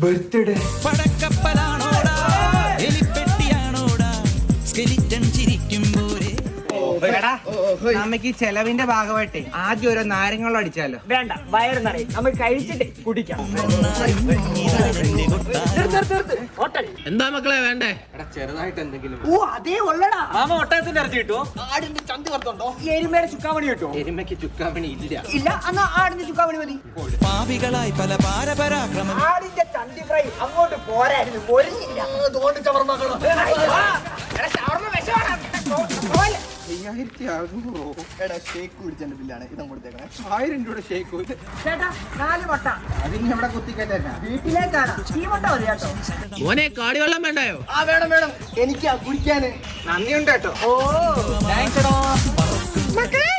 Birthday പടക്കപ്പലാണോടാ എലിപ്പെട്ടിയാണോടാ skeleton ചിരിക്കുമ്പോരേ. നമുക്ക് ഈ ചെലവിന്റെ ഭാഗമായിട്ടേ ആദ്യം ഓരോ നാരങ്ങളും അടിച്ചാലോ? വേണ്ട, വയറ് നിറയും. നമുക്ക് കഴിച്ചിട്ട് കുടിക്കാം. എന്താ മക്കളെ വേണ്ടേ? ചെറുതായിട്ട് എന്തെങ്കിലും. ഓ അതേ ഉള്ളടാ. മാമ ഒട്ടകത്തിന്റെ ഇറച്ചി കിട്ടുമോ? ആടിന്റെ ചന്തി വറുത്തുണ്ടോ? എരുമയുടെ ചുക്കാമണി കിട്ടുമോ? എരുമയ്ക്ക് ചുക്കാമണി ഇല്ല. ഇല്ല, എന്നാ ആടിന്റെ ചുക്കാമണി മതി. പാപികളായി പല പാരപരാക്രമം. ആടിന്റെ ചന്തി ഫ്രൈ അങ്ങോട്ട് പോരായിരുന്നു, പൊരിഞ്ഞില്ല. ഷേക്ക് കുടിച്ചതിന്റെ ബില്ലാണ് ഇതും കൊടുത്തേക്കണേ. 1000 രൂപയുടെ ഷേക്ക്. ചേട്ടാ 4 മുട്ട. അതിന് ഇവിടെ കുത്തിക്കയറ്റ വീട്ടിലേക്കാണ്. ഈ മുട്ട മതി കേട്ടോ. മോനെ കാടിവെള്ളം വേണ്ടായോ? ആ വേണം വേണം, എനിക്ക് കുടിക്കാന്. നന്ദിയുണ്ട് കേട്ടോ. ഓ താങ്ക്സ്. മക്കളെ